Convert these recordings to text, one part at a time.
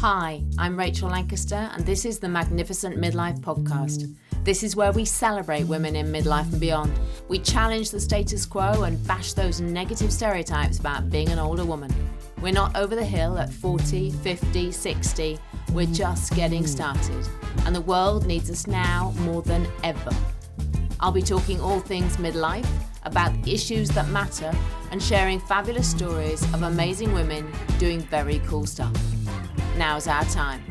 Hi, I'm Rachel Lancaster, and this is the Magnificent Midlife podcast. This is where we celebrate women in midlife and beyond. We challenge the status quo and bash those negative stereotypes about being an older woman. We're not over the hill at 40, 50, 60. We're just getting started, and the world needs us now more than ever. I'll be talking all things midlife, about issues that matter, and sharing fabulous stories of amazing women doing very cool stuff. Now's our time.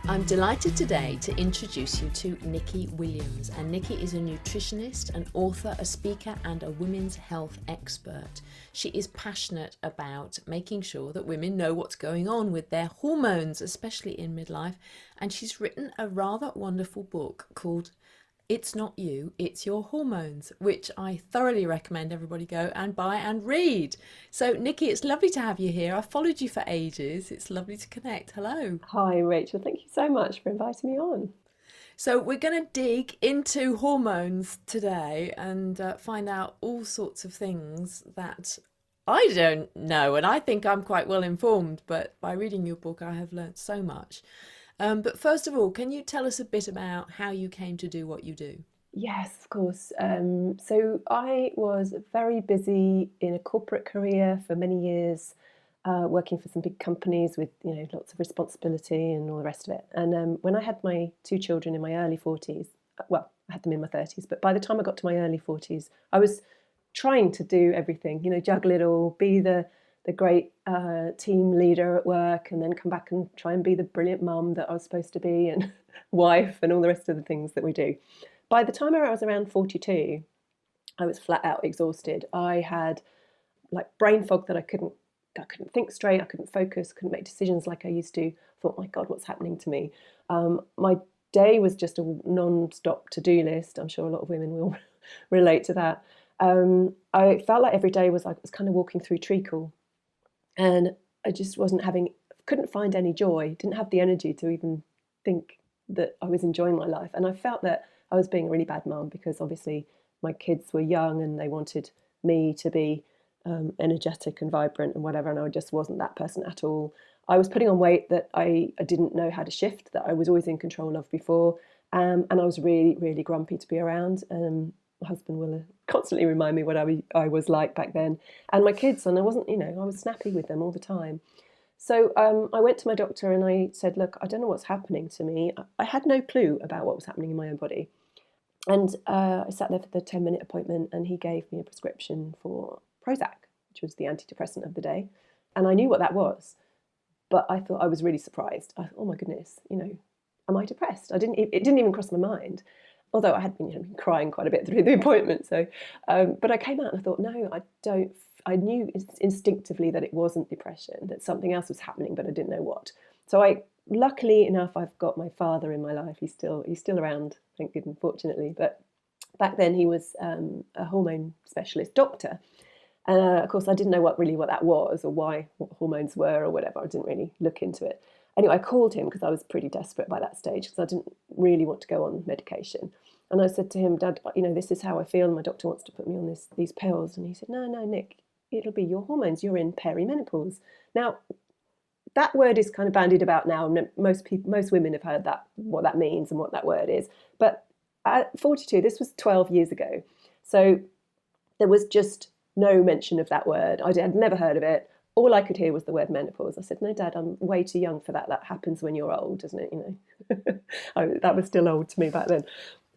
I'm delighted today to introduce you to Nicki Williams. And Nicki is a nutritionist, an author, a speaker, and a women's health expert. She is passionate about making sure that women know what's going on with their hormones, especially in midlife. And she's written a rather wonderful book called It's Not You, It's Your Hormones, which I thoroughly recommend everybody go and buy and read. So, Nicki, it's lovely to have you here. I've followed you for ages. It's lovely to connect. Hello. Hi, Rachel. Thank you so much for inviting me on. So we're going to dig into hormones today and find out all sorts of things that I don't know. And I think I'm quite well informed, but by reading your book, I have learnt so much. But first of all, can you tell us a bit about how you came to do what you do? Yes, of course. So I was very busy in a corporate career for many years, working for some big companies with lots of responsibility and all the rest of it. And when I had my two children in my early 40s, well, I had them in my 30s, but by the time I got to my early 40s, I was trying to do everything, juggle it all, be the great team leader at work, and then come back and try and be the brilliant mum that I was supposed to be, and wife, and all the rest of the things that we do. By the time I was around 42, I was flat out exhausted. I had like brain fog that I couldn't think straight, I couldn't focus, couldn't make decisions like I used to. I thought, my God, what's happening to me? My day was just a non-stop to-do list. I'm sure a lot of women will relate to that. I felt like every day was kind of walking through treacle. And I just couldn't find any joy, didn't have the energy to even think that I was enjoying my life. And I felt that I was being a really bad mum because obviously my kids were young and they wanted me to be energetic and vibrant and whatever, and I just wasn't that person at all. I was putting on weight that I didn't know how to shift, that I was always in control of before, and I was really, really grumpy to be around. My husband will constantly remind me what I was like back then, and my kids, and I wasn't, I was snappy with them all the time. So I went to my doctor and I said, look, I don't know what's happening to me. I had no clue about what was happening in my own body. And I sat there for the 10-minute appointment and he gave me a prescription for Prozac, which was the antidepressant of the day. And I knew what that was, but I thought I was really surprised. I thought, oh my goodness, am I depressed? It didn't even cross my mind. Although I had been crying quite a bit through the appointment. So, but I came out and I thought, no, I don't. I knew instinctively that it wasn't depression, that something else was happening, but I didn't know what. So luckily enough, I've got my father in my life. He's still around, thank goodness, fortunately. But back then he was a hormone specialist doctor. Of course, I didn't know what that was or what hormones were or whatever. I didn't really look into it. Anyway, I called him because I was pretty desperate by that stage because I didn't really want to go on medication. And I said to him, Dad, this is how I feel. And my doctor wants to put me on these pills. And he said, no, Nick, it'll be your hormones. You're in perimenopause. Now, that word is kind of bandied about now. Most women have heard that, what that means and what that word is. But at 42, this was 12 years ago. So there was just no mention of that word. I had never heard of it. All I could hear was the word menopause. I said, no, Dad, I'm way too young for that. That happens when you're old, doesn't it? That was still old to me back then.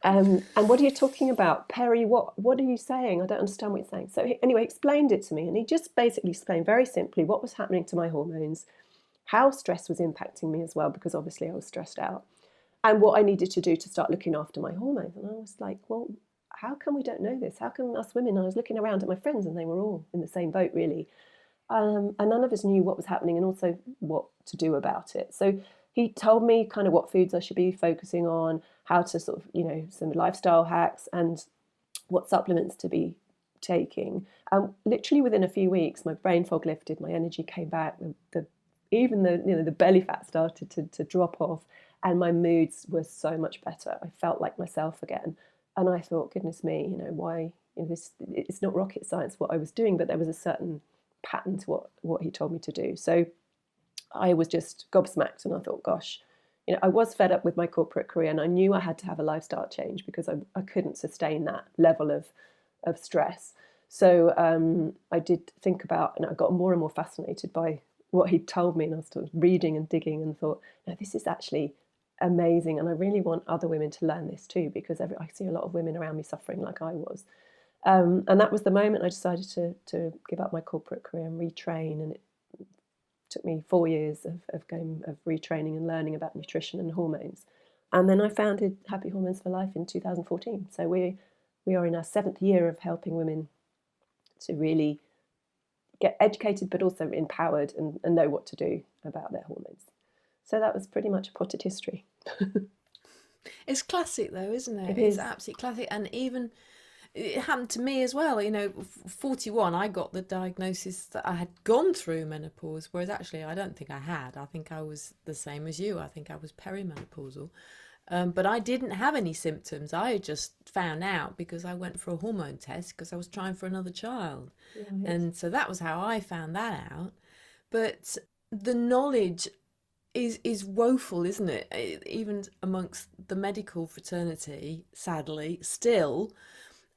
And what are you talking about? Peri, what are you saying? I don't understand what you're saying. So anyway, he explained it to me. And he just basically explained very simply what was happening to my hormones, how stress was impacting me as well, because obviously I was stressed out, and what I needed to do to start looking after my hormones. And I was like, well, how come we don't know this? How come us women, I was looking around at my friends and they were all in the same boat, really. And none of us knew what was happening and also what to do about it. So he told me kind of what foods I should be focusing on, how to sort of, some lifestyle hacks and what supplements to be taking. Literally within a few weeks, my brain fog lifted, my energy came back, even the belly fat started to drop off, and my moods were so much better. I felt like myself again. And I thought, goodness me, why, it's not rocket science what I was doing, but there was a certain pattern to what he told me to do. So I was just gobsmacked, and I thought, gosh, I was fed up with my corporate career, and I knew I had to have a lifestyle change because I couldn't sustain that level of stress. So I did think about, and I got more and more fascinated by what he'd told me, and I started reading and digging and thought, no, this is actually amazing, and I really want other women to learn this too, because I see a lot of women around me suffering like I was. And that was the moment I decided to give up my corporate career and retrain, and it took me 4 years of retraining and learning about nutrition and hormones. And then I founded Happy Hormones for Life in 2014. So we are in our 7th year of helping women to really get educated, but also empowered and know what to do about their hormones. So that was pretty much a potted history. It's classic though, isn't it? It's absolutely classic. And even it happened to me as well. 41, I got the diagnosis that I had gone through menopause, whereas actually I don't think I had. I think I was the same as you. I think I was perimenopausal. But I didn't have any symptoms. I just found out because I went for a hormone test because I was trying for another child. Right. And so that was how I found that out. But the knowledge is woeful, isn't it? Even amongst the medical fraternity, sadly, still.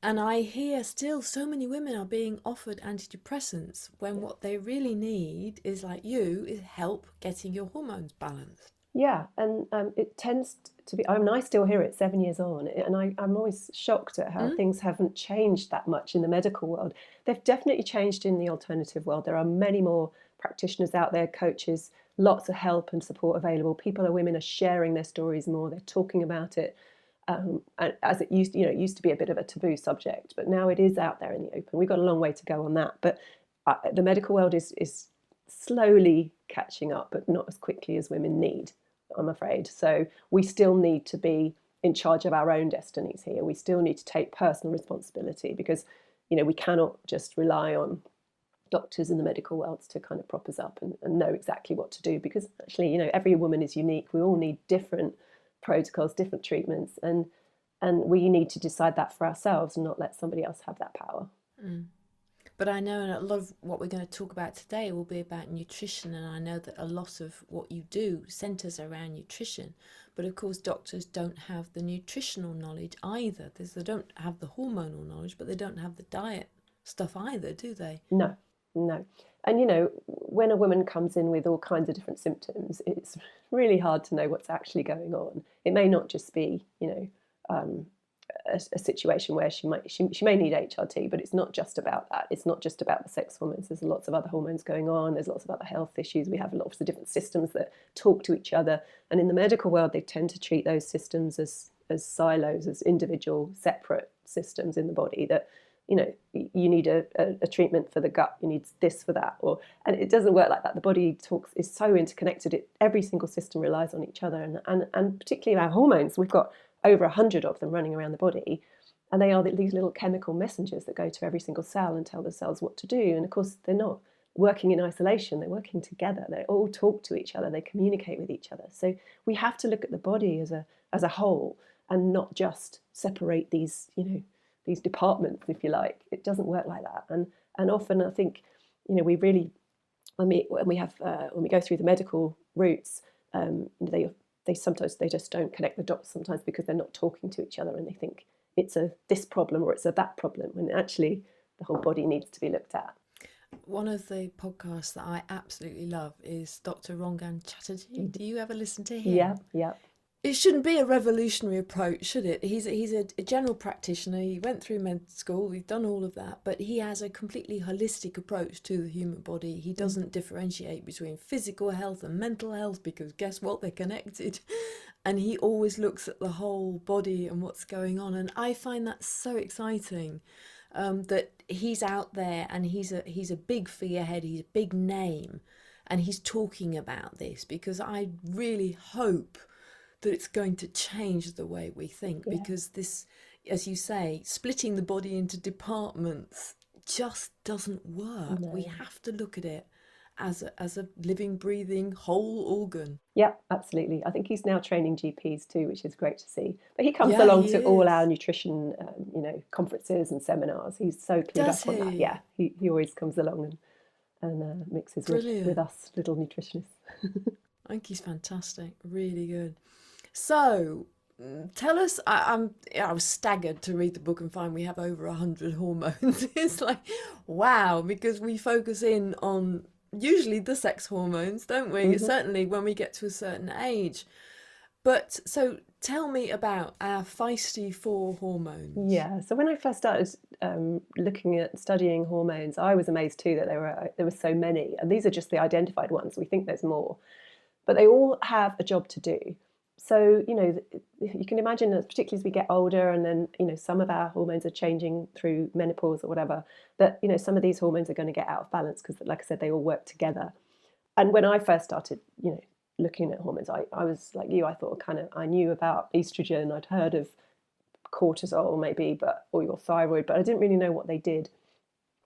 And I hear still so many women are being offered antidepressants when what they really need is, like you, is help getting your hormones balanced. Yeah, and it tends to be, I still hear it 7 years on, and I'm always shocked at how things haven't changed that much in the medical world. They've definitely changed in the alternative world. There are many more practitioners out there, coaches, lots of help and support available. Women are sharing their stories more, they're talking about it. As it used to be a bit of a taboo subject, but now it is out there in the open. We've got a long way to go on that, but the medical world is slowly catching up, but not as quickly as women need, I'm afraid. So we still need to be in charge of our own destinies here. We still need to take personal responsibility because, we cannot just rely on doctors in the medical world to kind of prop us up and know exactly what to do, because actually, every woman is unique. We all need different protocols, different treatments, and we need to decide that for ourselves and not let somebody else have that power. But I know a lot of what we're going to talk about today will be about nutrition, and I know that a lot of what you do centres around nutrition. But of course, doctors don't have the nutritional knowledge either. They don't have the hormonal knowledge, but they don't have the diet stuff either, do they? No. And when a woman comes in with all kinds of different symptoms, it's really hard to know what's actually going on. It may not just be, a situation where she may need HRT, but it's not just about that. It's not just about the sex hormones. There's lots of other hormones going on. There's lots of other health issues. We have lots of different systems that talk to each other. And in the medical world, they tend to treat those systems as silos, as individual, separate systems in the body that, you need a treatment for the gut, you need this for that, and it doesn't work like that. The body is so interconnected. Every single system relies on each other, and particularly our hormones. We've got over 100 of them running around the body, and they are these little chemical messengers that go to every single cell and tell the cells what to do. And of course, they're not working in isolation. They're working together. They all talk to each other. They communicate with each other. So we have to look at the body as a whole and not just separate these departments, if you like. It doesn't work like that. And often I think, we really, when we go through the medical routes, they sometimes just don't connect the dots sometimes because they're not talking to each other, and they think it's this problem or it's a that problem, when actually the whole body needs to be looked at. One of the podcasts that I absolutely love is Dr. Rangan Chatterjee. Do you ever listen to him? Yeah. It shouldn't be a revolutionary approach, should it? He's a general practitioner. He went through med school. He's done all of that. But he has a completely holistic approach to the human body. He doesn't differentiate between physical health and mental health because guess what? They're connected. And he always looks at the whole body and what's going on. And I find that so exciting that he's out there and he's a big figurehead. He's a big name. And he's talking about this because I really hope that it's going to change the way we think, because this, as you say, splitting the body into departments just doesn't work. No. We have to look at it as a living, breathing, whole organ. Yeah, absolutely. I think he's now training GPs too, which is great to see. But he comes along to all our nutrition, conferences and seminars. He's so clued up on that. Yeah, he always comes along and mixes with us little nutritionists. I think he's fantastic, really good. So tell us, I was staggered to read the book and find we have over 100 hormones. It's like, wow, because we focus in on usually the sex hormones, don't we? Certainly when we get to a certain age. But so tell me about our Feisty Four hormones. Yeah, so when I first started looking at studying hormones, I was amazed too that there were so many. And these are just the identified ones. We think there's more. But they all have a job to do. So, you can imagine that particularly as we get older and then, some of our hormones are changing through menopause or whatever, that, some of these hormones are going to get out of balance because, like I said, they all work together. And when I first started, looking at hormones, I was like you, I thought I knew about estrogen, I'd heard of cortisol maybe, or your thyroid, but I didn't really know what they did.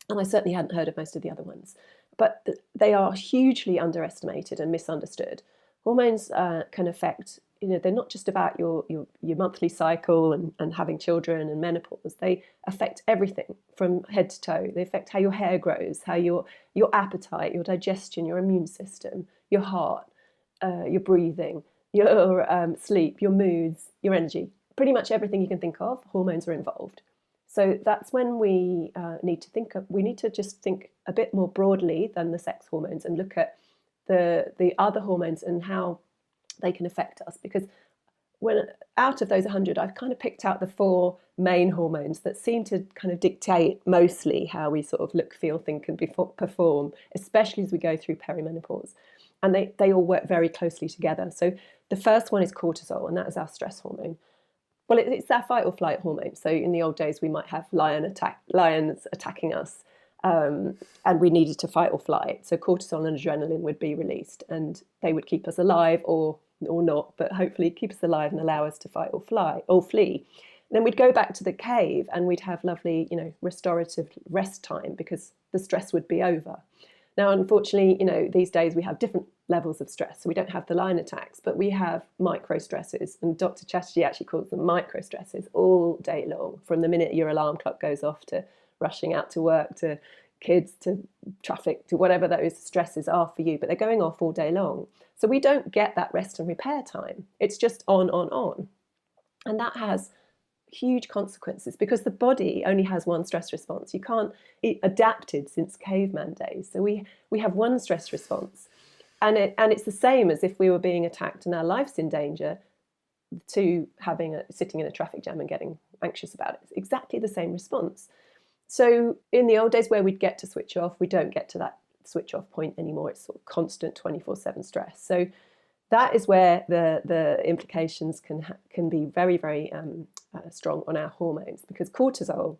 And I certainly hadn't heard of most of the other ones. But they are hugely underestimated and misunderstood. Hormones can affect, they're not just about your monthly cycle and having children and menopause. They affect everything from head to toe. They affect how your hair grows, how your appetite, your digestion, your immune system, your heart, your breathing, your sleep, your moods, your energy. Pretty much everything you can think of, hormones are involved. So that's when we need to just think a bit more broadly than the sex hormones and look at the other hormones and how they can affect us. Because when out of those 100, I've kind of picked out the 4 main hormones that seem to kind of dictate mostly how we sort of look, feel, think and perform, especially as we go through perimenopause. And they all work very closely together. So the first one is cortisol, and that is our stress hormone. Well, it's our fight or flight hormone. So in the old days, we might have lions attacking us, and we needed to fight or flight. So cortisol and adrenaline would be released, and they would keep us alive or not, but hopefully keep us alive and allow us to fight or flee. And then we'd go back to the cave, and we'd have lovely, restorative rest time because the stress would be over. Now, unfortunately, these days we have different levels of stress. So we don't have the lion attacks, but we have micro stresses. And Dr. Chatterjee actually calls them micro stresses all day long, from the minute your alarm clock goes off to rushing out to work, to kids, to traffic, to whatever those stresses are for you. But they're going off all day long. So we don't get that rest and repair time. It's just on, on, on. And that has huge consequences because the body only has one stress response. It adapted since caveman days. So we have one stress response. And it's the same as if we were being attacked and our life's in danger to sitting in a traffic jam and getting anxious about it. It's exactly the same response. So in the old days where we'd get to switch off, we don't get to that switch off point anymore. It's sort of constant 24/7 stress. So that is where the implications can be very, very strong on our hormones, because cortisol,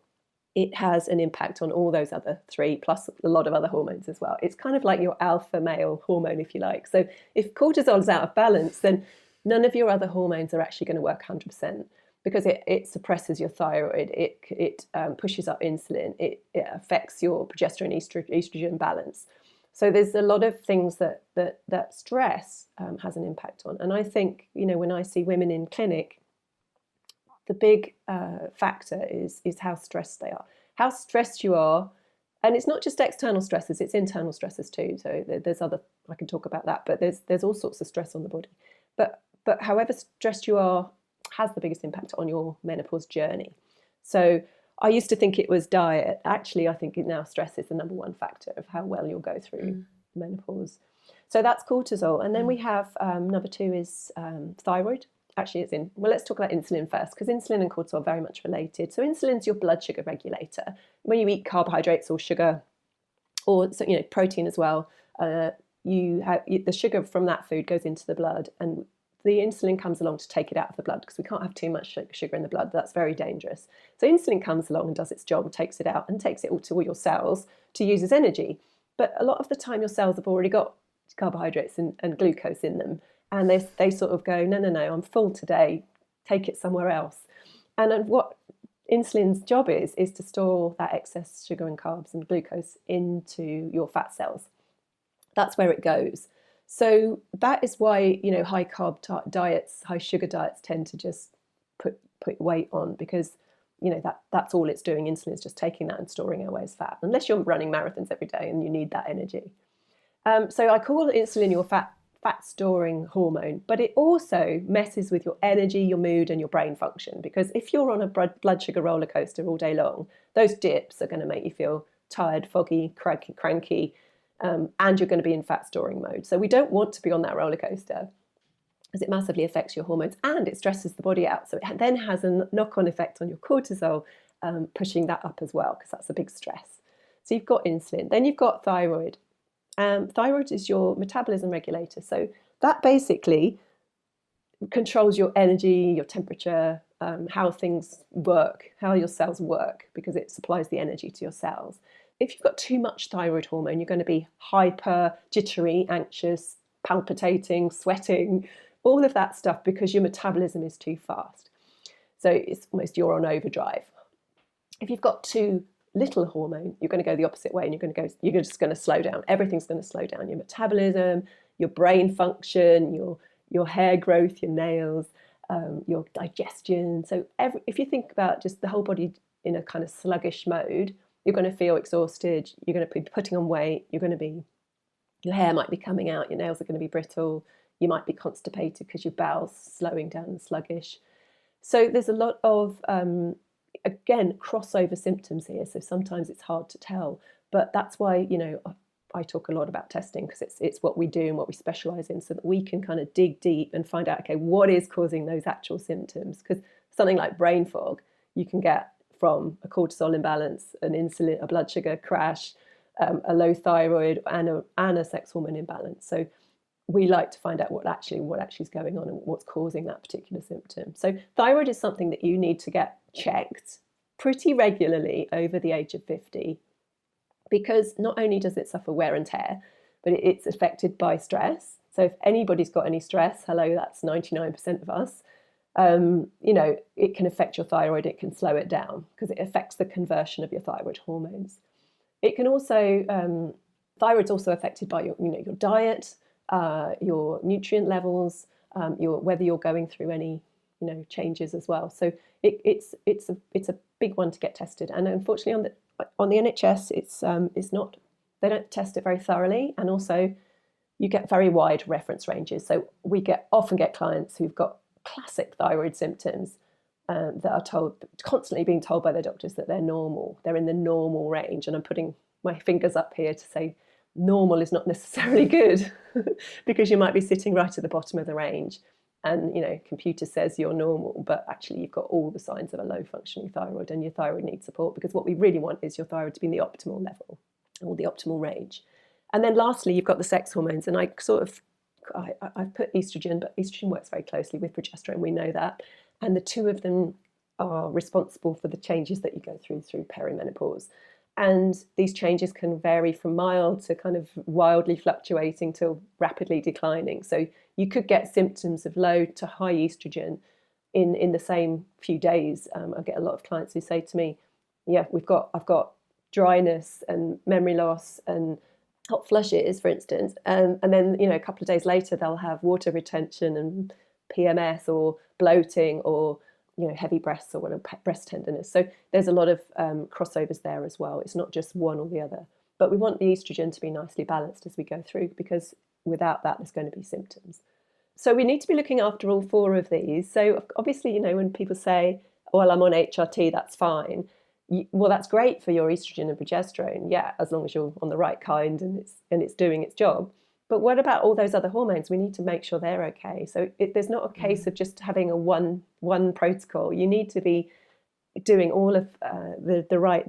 it has an impact on all those other 3, plus a lot of other hormones as well. It's kind of like your alpha male hormone, if you like. So if cortisol is out of balance, then none of your other hormones are actually going to work 100%, because it suppresses your thyroid, it pushes up insulin, it affects your progesterone estrogen balance. So there's a lot of things that stress has an impact on. And I think, when I see women in clinic, the big factor is how stressed they are, how stressed you are. And it's not just external stresses, it's internal stresses too. So there's other, I can talk about that, but there's all sorts of stress on the body. But however stressed you are has the biggest impact on your menopause journey. So I used to think it was diet. Actually, I think now stress is the number one factor of how well you'll go through menopause. So that's cortisol. And then we have number 2 is thyroid. Actually, let's talk about insulin first, because insulin and cortisol are very much related. So insulin's your blood sugar regulator. When you eat carbohydrates or sugar, or protein as well, the sugar from that food goes into the blood, and the insulin comes along to take it out of the blood, because we can't have too much sugar in the blood. That's very dangerous. So insulin comes along and does its job and takes it out and takes it all to all your cells to use as energy. But a lot of the time your cells have already got carbohydrates and glucose in them. And they sort of go, no, I'm full today, take it somewhere else. And what insulin's job is to store that excess sugar and carbs and glucose into your fat cells. That's where it goes. So that is why, high carb diets, high sugar diets tend to just put weight on, because that's all it's doing. Insulin is just taking that and storing it away as fat, unless you're running marathons every day and you need that energy. So I call insulin your fat storing hormone, but it also messes with your energy, your mood, and your brain function. Because if you're on a blood sugar roller coaster all day long, those dips are going to make you feel tired, foggy, cranky, and you're going to be in fat storing mode. So we don't want to be on that roller coaster, because it massively affects your hormones and it stresses the body out. So it then has a knock-on effect on your cortisol, pushing that up as well, because that's a big stress. So you've got insulin. Then you've got thyroid. Thyroid is your metabolism regulator. So that basically controls your energy, your temperature, how things work, how your cells work, because it supplies the energy to your cells. If you've got too much thyroid hormone, you're going to be hyper, jittery, anxious, palpitating, sweating, all of that stuff, because your metabolism is too fast. So it's almost you're on overdrive. If you've got too little hormone, you're going to go the opposite way, and you're just going to slow down. Everything's going to slow down. Your metabolism, your brain function, your hair growth, your nails, your digestion. So if you think about just the whole body in a kind of sluggish mode, you're going to feel exhausted. You're going to be putting on weight. Your hair might be coming out. Your nails are going to be brittle. You might be constipated because your bowels slowing down and sluggish. So there's a lot of again, crossover symptoms here. So sometimes it's hard to tell, but that's why, I talk a lot about testing, because it's what we do and what we specialize in, so that we can kind of dig deep and find out, okay, what is causing those actual symptoms? Because something like brain fog, you can get from a cortisol imbalance, an insulin, a blood sugar crash, a low thyroid, and a sex hormone imbalance. So we like to find out what actually is going on and what's causing that particular symptom. So thyroid is something that you need to get checked pretty regularly over the age of 50, because not only does it suffer wear and tear, but it's affected by stress. So if anybody's got any stress, hello, that's 99% of us, it can affect your thyroid. It can slow it down because it affects the conversion of your thyroid hormones. It can also, thyroid's also affected by your diet, your nutrient levels, whether you're going through any changes as well. So it's a big one to get tested. And unfortunately, on the NHS, it's not. They don't test it very thoroughly, and also you get very wide reference ranges. So we often get clients who've got classic thyroid symptoms that are constantly being told by their doctors that they're normal. They're in the normal range, and I'm putting my fingers up here to say normal is not necessarily good because you might be sitting right at the bottom of the range, and computer says you're normal, but actually you've got all the signs of a low functioning thyroid, and your thyroid needs support, because what we really want is your thyroid to be in the optimal level or the optimal range. And then lastly, you've got the sex hormones, and I've put estrogen, but estrogen works very closely with progesterone, we know that, and the two of them are responsible for the changes that you go through perimenopause. And these changes can vary from mild to kind of wildly fluctuating to rapidly declining. So you could get symptoms of low to high estrogen in the same few days. I get a lot of clients who say to me, yeah, I've got dryness and memory loss and hot flushes, for instance. And then, a couple of days later, they'll have water retention and PMS or bloating or heavy breasts or whatever, breast tenderness. So there's a lot of crossovers there as well. It's not just one or the other. But we want the estrogen to be nicely balanced as we go through, because without that, there's going to be symptoms. So we need to be looking after all four of these. So obviously, when people say, well, I'm on HRT, that's fine. Well, that's great for your estrogen and progesterone. Yeah, as long as you're on the right kind and it's doing its job. But what about all those other hormones? We need to make sure they're okay. So there's not a case of just having a one protocol. You need to be doing all of the right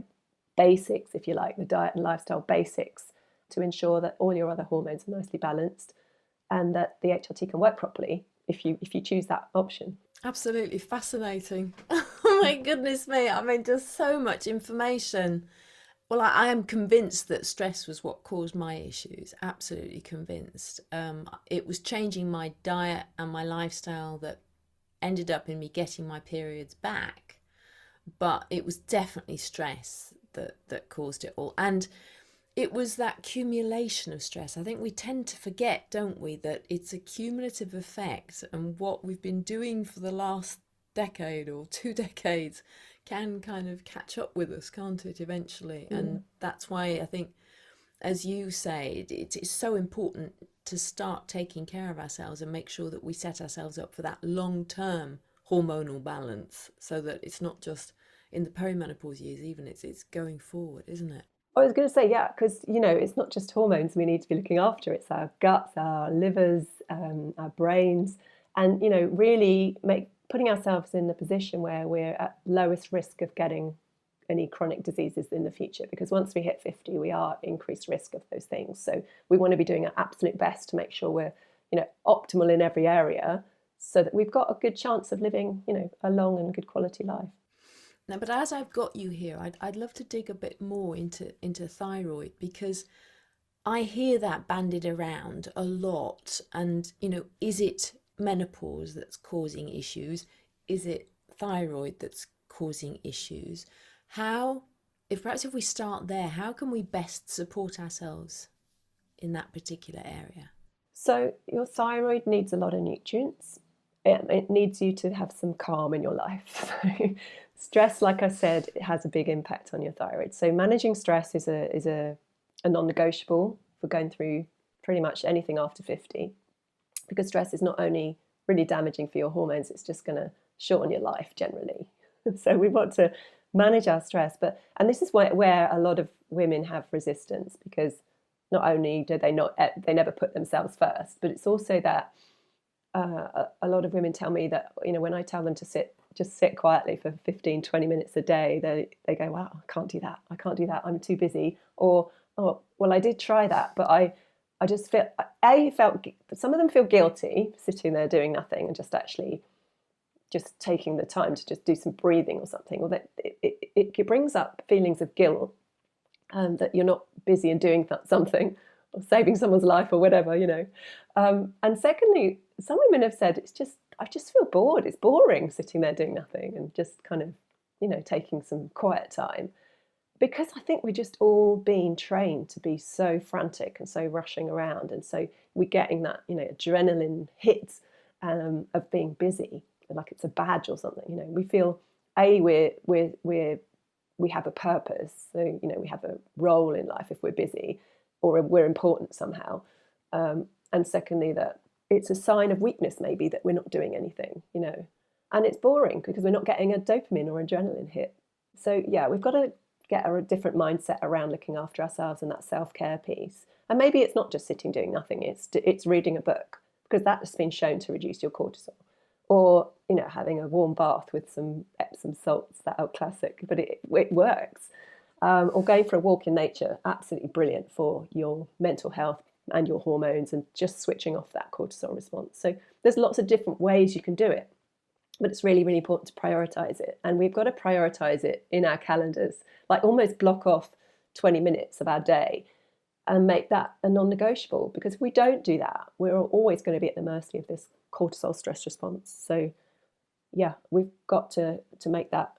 basics, if you like, the diet and lifestyle basics, to ensure that all your other hormones are nicely balanced and that the HRT can work properly if you choose that option. Absolutely fascinating. Oh my goodness me. I mean, just so much information. Well, I am convinced that stress was what caused my issues. Absolutely convinced. It was changing my diet and my lifestyle that ended up in me getting my periods back. But it was definitely stress that caused it all. And it was that accumulation of stress. I think we tend to forget, don't we, that it's a cumulative effect, and what we've been doing for the last decade or 2 decades can kind of catch up with us, can't it, eventually? And that's why I think, as you say, it is so important to start taking care of ourselves and make sure that we set ourselves up for that long-term hormonal balance, so that it's not just in the perimenopause years, even it's going forward, isn't it? I was going to say, yeah, because, it's not just hormones we need to be looking after. It's our guts, our livers, our brains, and, really putting ourselves in the position where we're at lowest risk of getting any chronic diseases in the future. Because once we hit 50, we are increased risk of those things. So we want to be doing our absolute best to make sure we're, optimal in every area, so that we've got a good chance of living, a long and good quality life. Now, but as I've got you here, I'd love to dig a bit more into thyroid, because I hear that bandied around a lot. And, is it menopause that's causing issues? Is it thyroid that's causing issues? Perhaps if we start there, how can we best support ourselves in that particular area? So your thyroid needs a lot of nutrients. It needs you to have some calm in your life. Stress, like I said, it has a big impact on your thyroid. So managing stress is a non-negotiable for going through pretty much anything after 50, because stress is not only really damaging for your hormones, it's just going to shorten your life generally. So we want to manage our stress. And this is where a lot of women have resistance, because not only do they never put themselves first, but it's also that a lot of women tell me that, when I tell them to just sit quietly for 15, 20 minutes a day, they go, wow, I can't do that, I'm too busy. Or, oh, well, I did try that, but I just felt some of them feel guilty sitting there doing nothing and just taking the time to just do some breathing or something, or that it brings up feelings of guilt, that you're not busy and doing something, or saving someone's life or whatever, And secondly, some women have said, I just feel bored. It's boring sitting there doing nothing and just kind of, taking some quiet time. Because I think we're just all being trained to be so frantic and so rushing around. And so we're getting that, adrenaline hit of being busy, like it's a badge or something. We feel, we have a purpose. So, we have a role in life if we're busy, or we're important somehow. And secondly, that it's a sign of weakness maybe that we're not doing anything, and it's boring because we're not getting a dopamine or adrenaline hit. So yeah, we've got to get a different mindset around looking after ourselves and that self-care piece. And maybe it's not just sitting doing nothing, it's reading a book, because that has been shown to reduce your cortisol. Or, having a warm bath with some Epsom salts, that old classic, but it works. Or going for a walk in nature, absolutely brilliant for your mental health and your hormones, and just switching off that cortisol response. So there's lots of different ways you can do it, but it's really, really important to prioritize it. And we've got to prioritize it in our calendars, like almost block off 20 minutes of our day and make that a non-negotiable, because if we don't do that, we're always going to be at the mercy of this cortisol stress response. So yeah, we've got to make that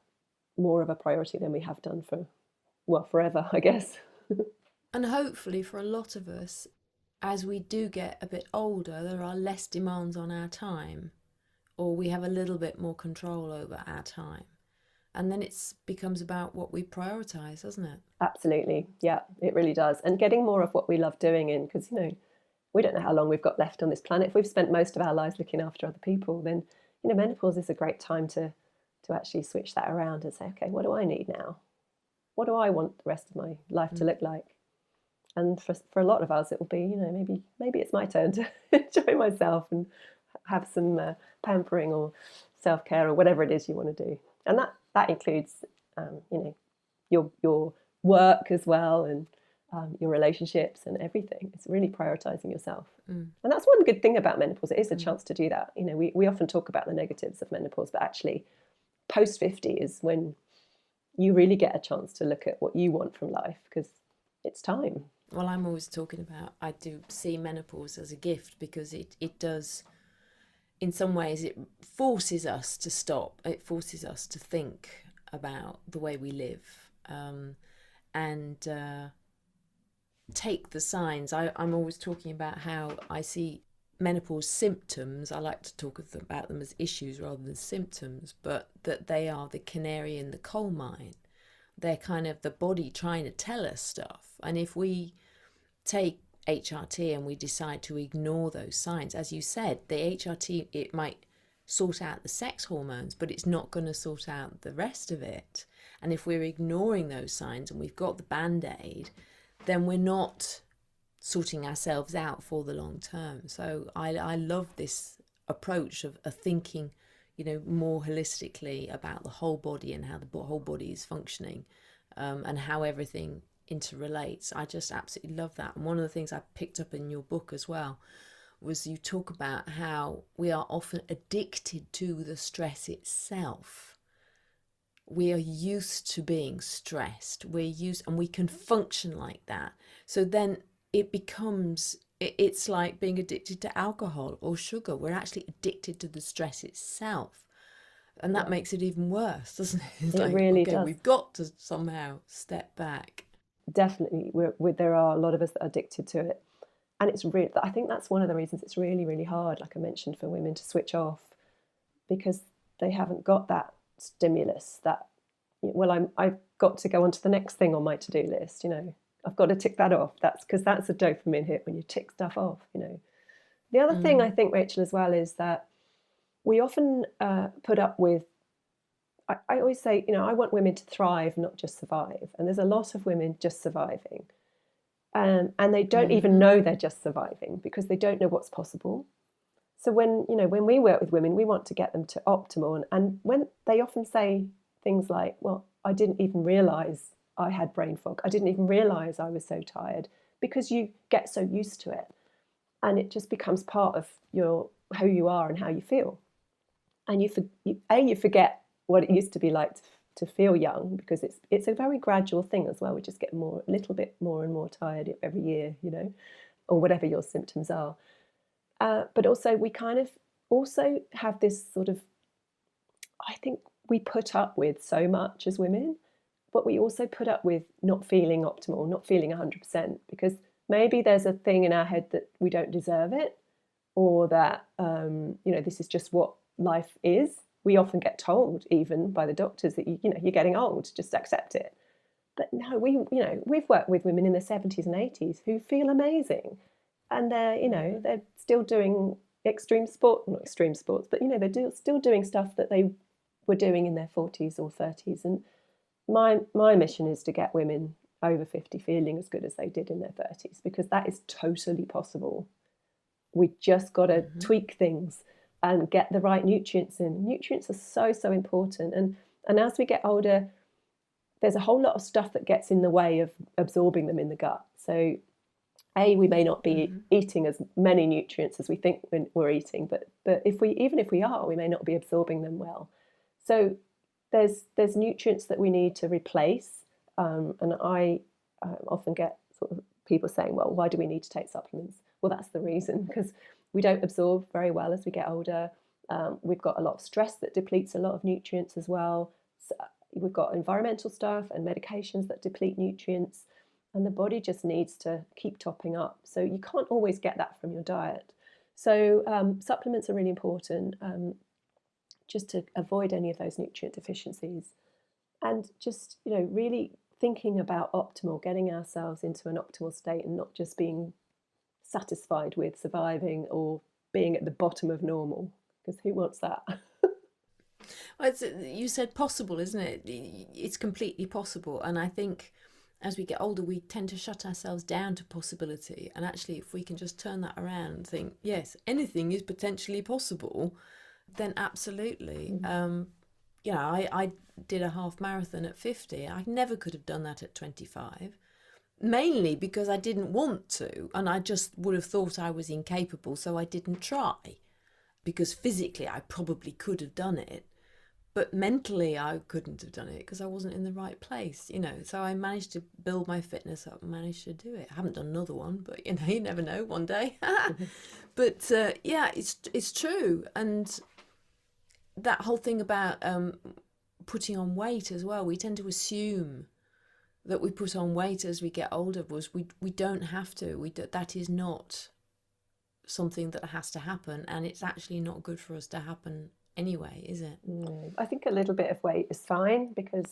more of a priority than we have done forever, I guess. And hopefully for a lot of us, as we do get a bit older, there are less demands on our time, or we have a little bit more control over our time. And then it becomes about what we prioritise, doesn't it? Absolutely. Yeah, it really does. And getting more of what we love doing in, because, we don't know how long we've got left on this planet. If we've spent most of our lives looking after other people, then, menopause is a great time to actually switch that around and say, okay, what do I need now? What do I want the rest of my life to look like? And for a lot of us, it will be, maybe it's my turn to enjoy myself and have some pampering or self-care or whatever it is you want to do. And that includes, your work as well, and your relationships and everything. It's really prioritizing yourself. And that's one good thing about menopause. It is a chance to do that. We often talk about the negatives of menopause, but actually post 50 is when you really get a chance to look at what you want from life, because it's time. Well, I'm always talking about, I do see menopause as a gift, because it does, in some ways, it forces us to stop. It forces us to think about the way we live, and take the signs. I'm always talking about how I see menopause symptoms, I like to talk about them as issues rather than symptoms, but that they are the canary in the coal mine. They're kind of the body trying to tell us stuff. And if we take HRT and we decide to ignore those signs, as you said, the HRT, it might sort out the sex hormones, but it's not going to sort out the rest of it. And if we're ignoring those signs and we've got the Band-Aid, then we're not sorting ourselves out for the long term. So I love this approach of thinking, more holistically about the whole body and how the whole body is functioning, and how everything interrelates. I just absolutely love that. And one of the things I picked up in your book as well was you talk about how we are often addicted to the stress itself. We are used to being stressed. And we can function like that. So then it becomes, it's like being addicted to alcohol or sugar. We're actually addicted to the stress itself. And that makes it even worse, doesn't it? It's it really okay, does. we've got to somehow step back. Definitely, there are a lot of us that are addicted to it. And it's really, I think that's one of the reasons it's really, really hard, like I mentioned, for women to switch off, because they haven't got that stimulus, that, I've got to go on to the next thing on my to-do list, I've got to tick that off. That's because that's a dopamine hit when you tick stuff off, The other thing I think, Rachel, as well, is that we often put up with, I always say, I want women to thrive, not just survive. And there's a lot of women just surviving. And they don't even know they're just surviving because they don't know what's possible. So when we work with women, we want to get them to optimal. And when they often say things like, well, I didn't even realise I had brain fog. I didn't even realise I was so tired, because you get so used to it. And it just becomes part of who you are and how you feel. And you forget what it used to be like to feel young, because it's a very gradual thing as well. We just get a little bit more and more tired every year, or whatever your symptoms are. But also we kind of also have this sort of, I think we put up with so much as women, but we also put up with not feeling optimal, not feeling 100%, because maybe there's a thing in our head that we don't deserve it, or that, this is just what life is. We often get told, even by the doctors, that you're getting old, just accept it. But no, we've worked with women in their 70s and 80s who feel amazing, and they're still doing not extreme sports, but they're still doing stuff that they were doing in their 40s or 30s. And my mission is to get women over 50 feeling as good as they did in their 30s, because that is totally possible. We just got to tweak things and get the right nutrients in. Nutrients are so important. And as we get older, there's a whole lot of stuff that gets in the way of absorbing them in the gut. So we may not be eating as many nutrients as we think we're eating, but even if we are, we may not be absorbing them well. So there's nutrients that we need to replace. And I often get sort of people saying, well, why do we need to take supplements? Well, that's the reason, because we don't absorb very well as we get older. We've got a lot of stress that depletes a lot of nutrients as well. So we've got environmental stuff and medications that deplete nutrients, and the body just needs to keep topping up. So you can't always get that from your diet. So supplements are really important, just to avoid any of those nutrient deficiencies. And just, really thinking about optimal, getting ourselves into an optimal state, and not just being satisfied with surviving or being at the bottom of normal, because who wants that? Well, you said possible, isn't it? It's completely possible. And I think as we get older, we tend to shut ourselves down to possibility. And actually, if we can just turn that around and think, yes, anything is potentially possible, then absolutely. I did a half marathon at 50. I never could have done that at 25. Mainly because I didn't want to, and I just would have thought I was incapable, so I didn't try. Because physically I probably could have done it, but mentally I couldn't have done it because I wasn't in the right place, So I managed to build my fitness up and managed to do it. I haven't done another one, but you never know, one day. But it's true. And that whole thing about putting on weight as well, we tend to assume that we put on weight as we get older, we don't have to. That is not something that has to happen, and it's actually not good for us to happen anyway, is it? No, I think a little bit of weight is fine because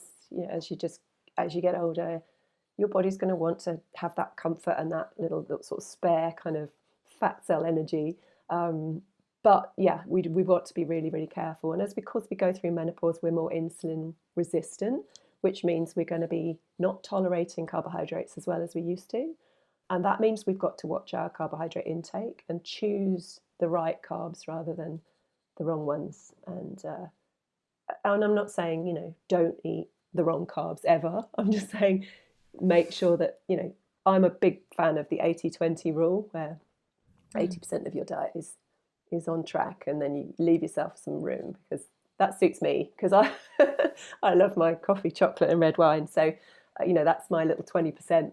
as you get older, your body's going to want to have that comfort and that little sort of spare kind of fat cell energy. But yeah, we've got to be really, really careful. And because we go through menopause, we're more insulin resistant, which means we're going to be not tolerating carbohydrates as well as we used to. And that means we've got to watch our carbohydrate intake and choose the right carbs rather than the wrong ones. And I'm not saying, don't eat the wrong carbs ever. I'm just saying make sure that, I'm a big fan of the 80-20 rule, where 80% of your diet is on track, and then you leave yourself some room, because that suits me, because I I love my coffee, chocolate and red wine. So that's my little 20%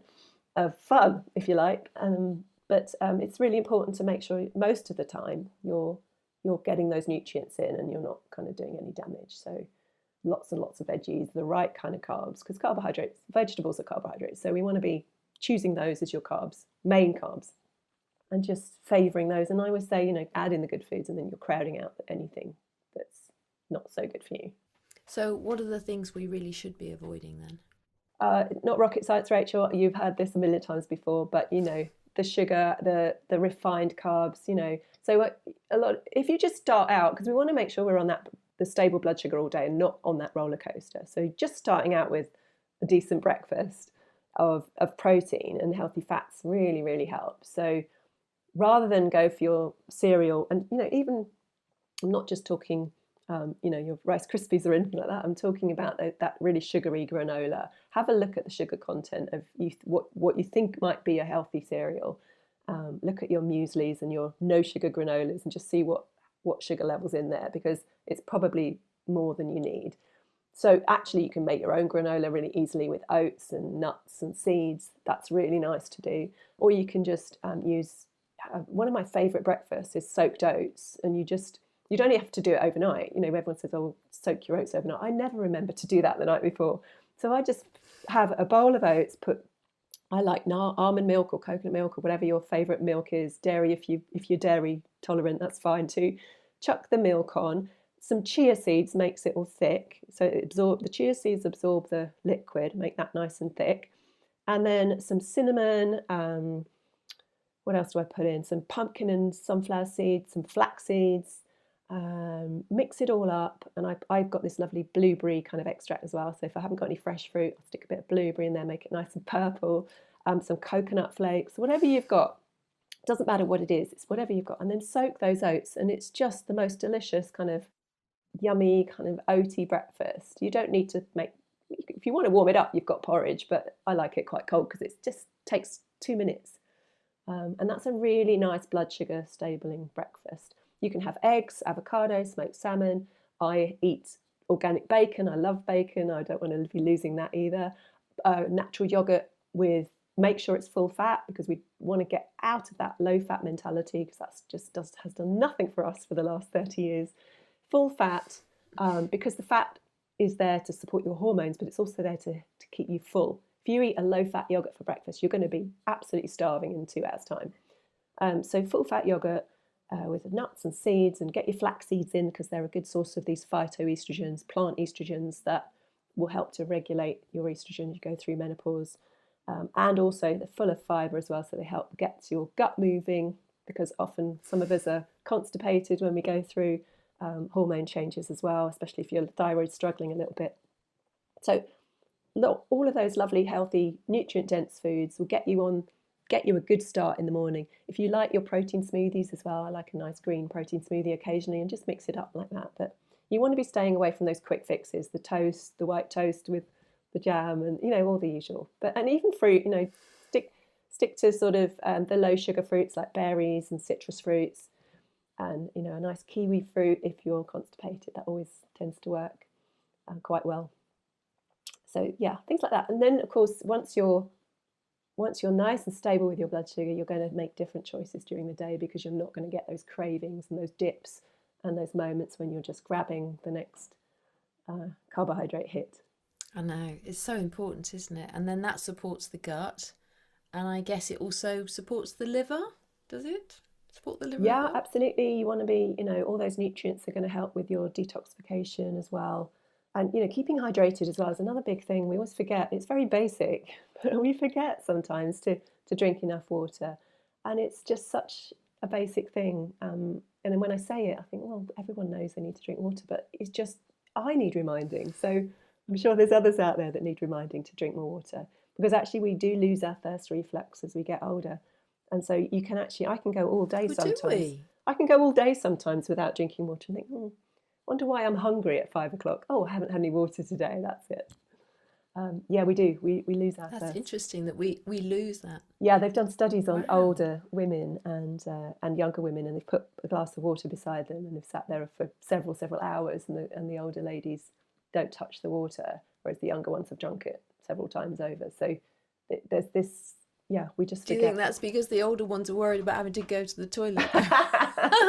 of fun, if you like. But it's really important to make sure most of the time you're getting those nutrients in and you're not kind of doing any damage. So lots and lots of veggies, the right kind of carbs, because vegetables are carbohydrates, so we want to be choosing those as your main carbs, and just favouring those. And I always say, add in the good foods, and then you're crowding out anything that's not so good for you. So what are the things we really should be avoiding then? Not rocket science, Rachel. You've heard this a million times before, but the sugar, the refined carbs. So a lot. If you just start out, because we want to make sure we're on the stable blood sugar all day and not on that roller coaster. So just starting out with a decent breakfast of protein and healthy fats really, really helps. So rather than go for your cereal, and even, I'm not just talking your Rice Krispies or anything like that. I'm talking about that really sugary granola. Have a look at the sugar content of what you think might be a healthy cereal. Look at your mueslis and your no sugar granolas and just see what sugar levels in there, because it's probably more than you need. So actually you can make your own granola really easily with oats and nuts and seeds. That's really nice to do. Or you can just use, one of my favourite breakfasts is soaked oats, and you don't only have to do it overnight. Everyone says, oh, soak your oats overnight. I never remember to do that the night before. So I just have a bowl of oats, I like almond milk or coconut milk or whatever your favourite milk is. Dairy, if you're dairy tolerant, that's fine too. Chuck the milk on. Some chia seeds makes it all thick. So the chia seeds absorb the liquid, make that nice and thick. And then some cinnamon. What else do I put in? Some pumpkin and sunflower seeds, some flax seeds. Mix it all up, and I've got this lovely blueberry kind of extract as well. So if I haven't got any fresh fruit, I'll stick a bit of blueberry in there, make it nice and purple. Some coconut flakes, whatever you've got. Doesn't matter what it is, it's whatever you've got. And then soak those oats, and it's just the most delicious kind of yummy kind of oaty breakfast. You don't need to if you want to warm it up, you've got porridge, but I like it quite cold because it just takes 2 minutes. And that's a really nice blood sugar stabling breakfast. You can have eggs, avocado, smoked salmon. I eat organic bacon. I love bacon. I don't want to be losing that either. Natural yogurt make sure it's full fat, because we want to get out of that low fat mentality, because that's has done nothing for us for the last 30 years. Full fat, because the fat is there to support your hormones, but it's also there to keep you full. If you eat a low fat yogurt for breakfast, you're going to be absolutely starving in 2 hours time. So full fat yogurt, with nuts and seeds, and get your flax seeds in, because they're a good source of these phytoestrogens, plant estrogens, that will help to regulate your estrogen as you go through menopause. And also they're full of fibre as well, so they help get your gut moving, because often some of us are constipated when we go through hormone changes as well, especially if your thyroid's struggling a little bit. So look, all of those lovely, healthy, nutrient-dense foods will get you a good start in the morning. If you like your protein smoothies as well, I like a nice green protein smoothie occasionally, and just mix it up like that. But you want to be staying away from those quick fixes, the toast, the white toast with the jam, and all the usual. And even fruit, stick to sort of the low sugar fruits like berries and citrus fruits, and a nice kiwi fruit if you're constipated. That always tends to work quite well. So yeah, things like that. And then of course, once you're nice and stable with your blood sugar, you're going to make different choices during the day, because you're not going to get those cravings and those dips and those moments when you're just grabbing the next carbohydrate hit. I know, it's so important, isn't it? And then that supports the gut, and I guess it also supports the liver, does it? support the liver as Yeah, well? absolutely. You want to be, all those nutrients are going to help with your detoxification as well. And, keeping hydrated as well is another big thing. We always forget. It's very basic, but we forget sometimes to drink enough water. And it's just such a basic thing. And then when I say it, I think, well, everyone knows they need to drink water, but it's just, I need reminding. So I'm sure there's others out there that need reminding to drink more water, because actually we do lose our thirst reflex as we get older. And so I can go all day Oh, do sometimes. we? I can go all day sometimes without drinking water and think, wonder why I'm hungry at 5 o'clock. Oh, I haven't had any water today. That's it. Yeah, we do. We lose our That's thirst. interesting that we lose that. Yeah, they've done studies on Wow. older women and younger women, and they've put a glass of water beside them, and they've sat there for several hours, and the older ladies don't touch the water, whereas the younger ones have drunk it several times over. So there's this. Yeah, we just Do you forget. think that's because the older ones are worried about having to go to the toilet?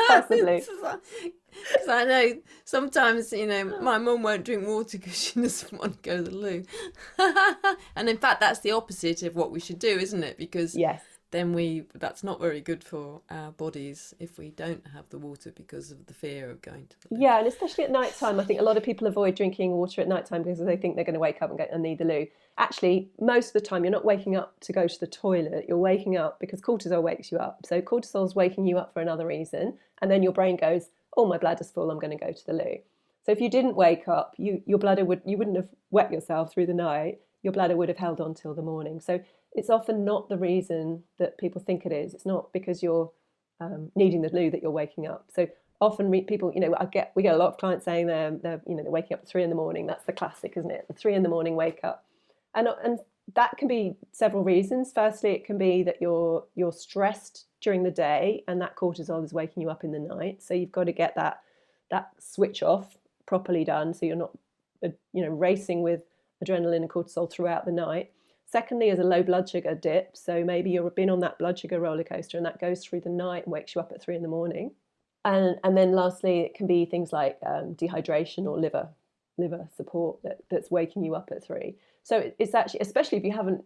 Possibly. Because I know sometimes, my mum won't drink water because she doesn't want to go to the loo. And in fact, that's the opposite of what we should do, isn't it? Because Yes. then that's not very good for our bodies if we don't have the water because of the fear of going to the loo. Yeah, and especially at night time, I think a lot of people avoid drinking water at night time because they think they're going to wake up and need the loo. Actually, most of the time, you're not waking up to go to the toilet. You're waking up because cortisol wakes you up. So cortisol's waking you up for another reason, and then your brain goes, "Oh, my bladder's full. I'm going to go to the loo." So if you didn't wake up, you wouldn't have wet yourself through the night. Your bladder would have held on till the morning. So it's often not the reason that people think it is. It's not because you're needing the loo that you're waking up. So often people, we get a lot of clients saying they're waking up at 3 a.m. That's the classic, isn't it? The 3 a.m. wake up, and that can be several reasons. Firstly, it can be that you're stressed during the day, and that cortisol is waking you up in the night. So you've got to get that switch off properly done, so you're not racing with adrenaline and cortisol throughout the night. Secondly, is a low blood sugar dip. So maybe you've been on that blood sugar roller coaster and that goes through the night and wakes you up at 3 a.m. And then lastly, it can be things like dehydration or liver support that's waking you up at 3. So it's actually, especially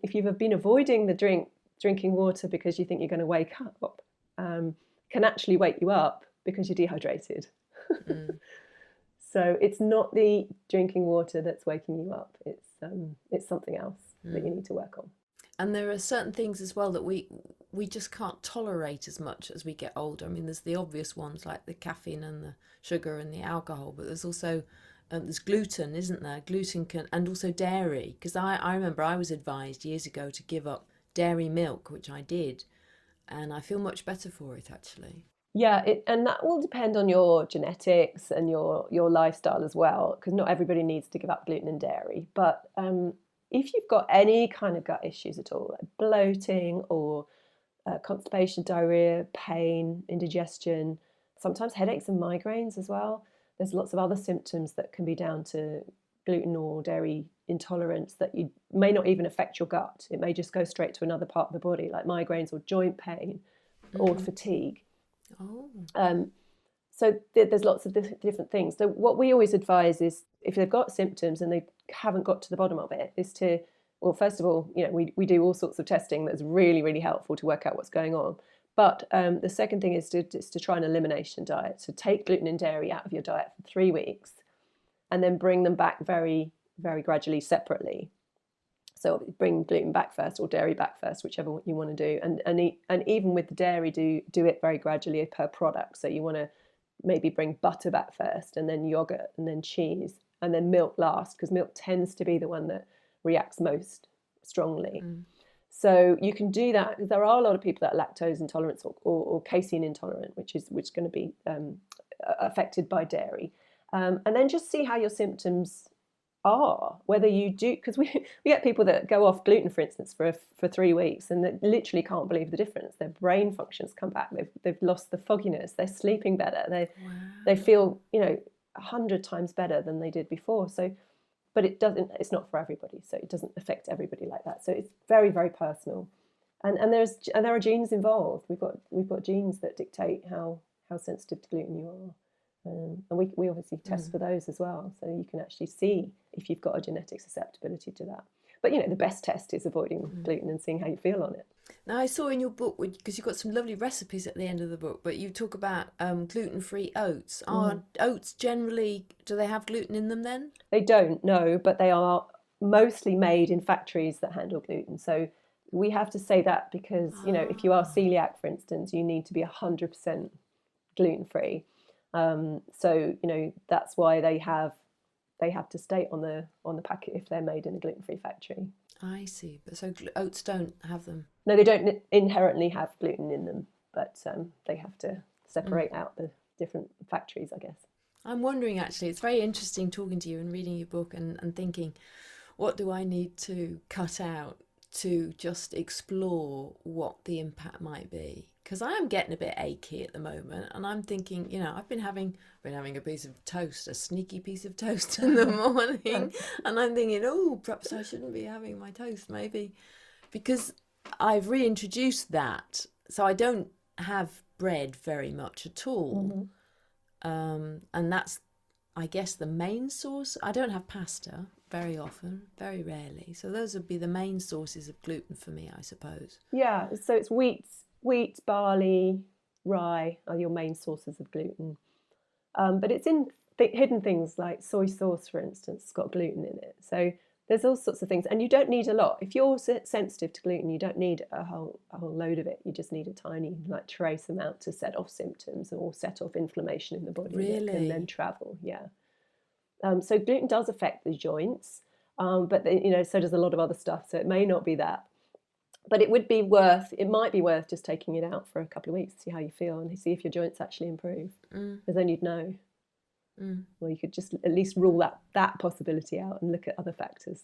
if you've been avoiding drinking water because you think you're going to wake up, can actually wake you up because you're dehydrated. So it's not the drinking water that's waking you up. It's something else that you need to work on. And there are certain things as well that we just can't tolerate as much as we get older. I mean, there's the obvious ones like the caffeine and the sugar and the alcohol, but there's also there's gluten, isn't there? Gluten and also dairy. Because I remember I was advised years ago to give up dairy milk, which I did, and I feel much better for it actually. Yeah, and that will depend on your genetics and your lifestyle as well, because not everybody needs to give up gluten and dairy. But if you've got any kind of gut issues at all, like bloating or constipation, diarrhea, pain, indigestion, sometimes headaches and migraines as well, there's lots of other symptoms that can be down to gluten or dairy intolerance that you may not even affect your gut. It may just go straight to another part of the body, like migraines or joint pain or fatigue. Oh. So there's lots of different things. So what we always advise is if they've got symptoms and they haven't got to the bottom of it, is to, well, first of all, we do all sorts of testing that's really, really helpful to work out what's going on. But the second thing is to try an elimination diet. So take gluten and dairy out of your diet for 3 weeks and then bring them back very, very gradually separately. So bring gluten back first or dairy back first, whichever you want to do. And even with the dairy, do it very gradually per product. So you want to maybe bring butter back first and then yogurt and then cheese and then milk last, because milk tends to be the one that reacts most strongly. So you can do that. There are a lot of people that are lactose intolerant or casein intolerant, which is going to be affected by dairy. And then just see how your symptoms are, whether you do, because we get people that go off gluten, for instance, for 3 weeks and they literally can't believe the difference. Their brain functions come back. They've lost the fogginess. They're sleeping better. They feel 100 times better than they did before. So, but it's not for everybody. So it doesn't affect everybody like that. So it's very, very personal. And there are genes involved. We've got genes that dictate how sensitive to gluten you are. And we obviously test for those as well, so you can actually see if you've got a genetic susceptibility to that. But, the best test is avoiding gluten and seeing how you feel on it. Now, I saw in your book, because you've got some lovely recipes at the end of the book, but you talk about gluten-free oats. Are oats generally, do they have gluten in them then? They don't, no, but they are mostly made in factories that handle gluten. So we have to say that because, if you are celiac, for instance, you need to be 100% gluten-free. So, that's why they have to state on the packet if they're made in a gluten-free factory. I see. But so oats don't have them? No, they don't inherently have gluten in them, but they have to separate out the different factories, I guess. I'm wondering, actually, it's very interesting talking to you and reading your book and thinking, what do I need to cut out to just explore what the impact might be? Because I am getting a bit achy at the moment, and I'm thinking, I've been having a piece of toast, a sneaky piece of toast in the morning, and I'm thinking, oh, perhaps I shouldn't be having my toast, maybe, because I've reintroduced that, so I don't have bread very much at all, and that's, I guess, the main source. I don't have pasta very often, very rarely, so those would be the main sources of gluten for me, I suppose. Yeah, so it's wheat, barley, rye are your main sources of gluten. But it's in hidden things like soy sauce, for instance, it's got gluten in it. So there's all sorts of things. And you don't need a lot. If you're sensitive to gluten, you don't need a whole load of it. You just need a tiny, trace amount to set off symptoms or set off inflammation in the body. Really? That can then travel, yeah. So gluten does affect the joints, but so does a lot of other stuff. So it may not be that. But it might be worth just taking it out for a couple of weeks to see how you feel and see if your joints actually improve. Because then you'd know. Well, you could just at least rule that possibility out and look at other factors.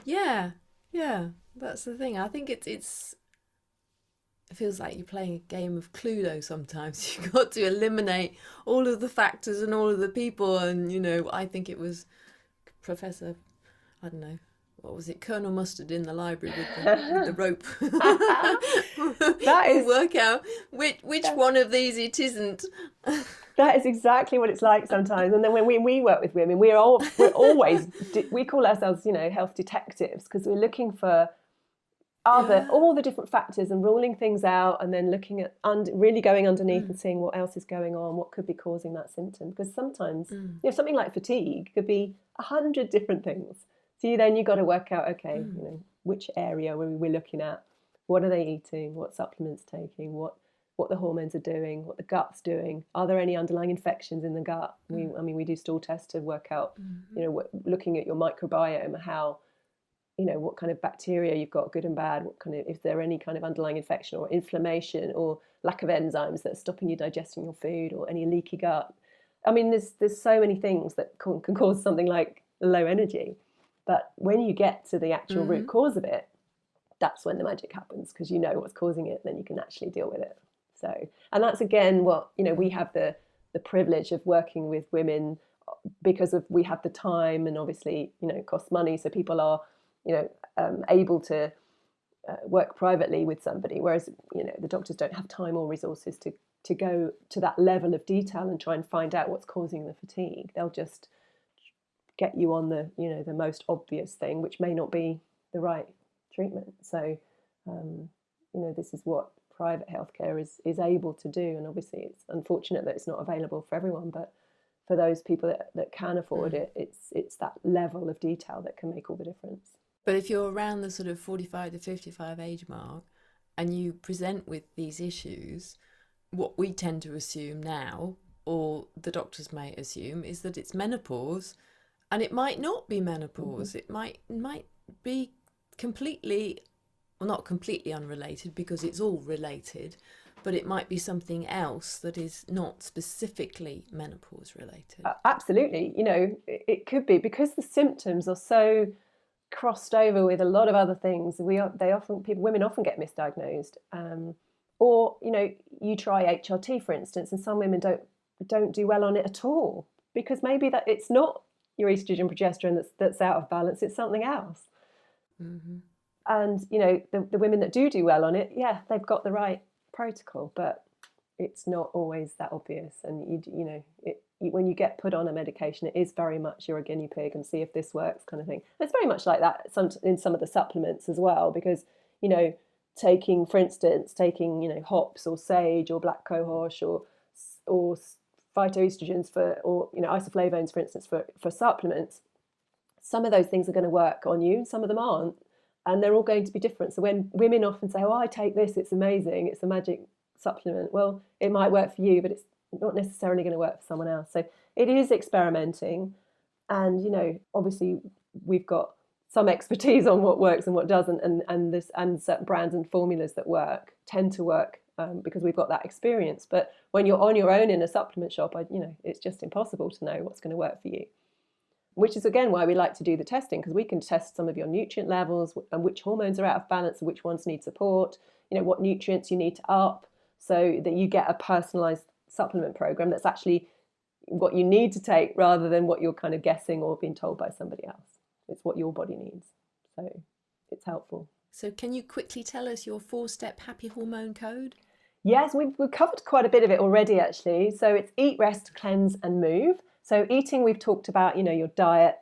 Yeah, that's the thing. I think it feels like you're playing a game of Cluedo sometimes. You've got to eliminate all of the factors and all of the people. And, I think it was Professor, I don't know, what was it, Colonel Mustard in the library with the rope. That is work out which one of these it isn't. That is exactly what it's like sometimes. And then when we work with women, we call ourselves, health detectives, because we're looking for all the different factors and ruling things out, and then looking at really going underneath and seeing what else is going on, what could be causing that symptom. Because sometimes, something like fatigue could be 100 different things. So you've got to work out, okay, which area we're looking at, what are they eating, what supplements taking, what the hormones are doing, what the gut's doing. Are there any underlying infections in the gut? We do stool tests to work out, looking at your microbiome, how, what kind of bacteria you've got, good and bad, if there any kind of underlying infection or inflammation or lack of enzymes that are stopping you digesting your food, or any leaky gut. There's so many things that can cause something like low energy. But when you get to the actual root cause of it, that's when the magic happens, because you know what's causing it, then you can actually deal with it. So, and that's again what, we have the privilege of working with women because we have the time, and obviously, it costs money. So people are, able to work privately with somebody, whereas, the doctors don't have time or resources to go to that level of detail and try and find out what's causing the fatigue. They'll just get you on the most obvious thing, which may not be the right treatment. So this is what private healthcare is able to do, and obviously it's unfortunate that it's not available for everyone, but for those people that can afford it, it's that level of detail that can make all the difference. But if you're around the sort of 45 to 55 age mark and you present with these issues, what we tend to assume now, or the doctors may assume, is that it's menopause. And it might not be menopause. It might be completely, well, not completely unrelated, because it's all related, but it might be something else that is not specifically menopause related. Absolutely. It could be, because the symptoms are so crossed over with a lot of other things. Women often get misdiagnosed. Or, you try HRT, for instance, and some women don't do well on it at all, because maybe that it's not your estrogen progesterone that's out of balance, it's something else. And the women that do well on it, they've got the right protocol, but it's not always that obvious, and when you get put on a medication, it is very much you're a guinea pig and see if this works kind of thing. And it's very much like that in some of the supplements as well, because, you know, for instance, taking hops or sage or black cohosh or phytoestrogens or isoflavones, for instance, for supplements, some of those things are going to work on you, some of them aren't, and they're all going to be different. So when women often say, oh, I take this, it's amazing, it's a magic supplement, well, it might work for you, but it's not necessarily going to work for someone else. So it is experimenting, and obviously we've got some expertise on what works and what doesn't, and certain brands and formulas that tend to work because we've got that experience. But when you're on your own in a supplement shop, it's just impossible to know what's going to work for you. Which is again why we like to do the testing, because we can test some of your nutrient levels and which hormones are out of balance and which ones need support, what nutrients you need to up, so that you get a personalized supplement program that's actually what you need to take rather than what you're kind of guessing or being told by somebody else. It's what your body needs. So it's helpful. So can you quickly tell us your 4-step happy hormone code? Yes, we've covered quite a bit of it already, actually. So it's eat, rest, cleanse and move. So eating, we've talked about, your diet,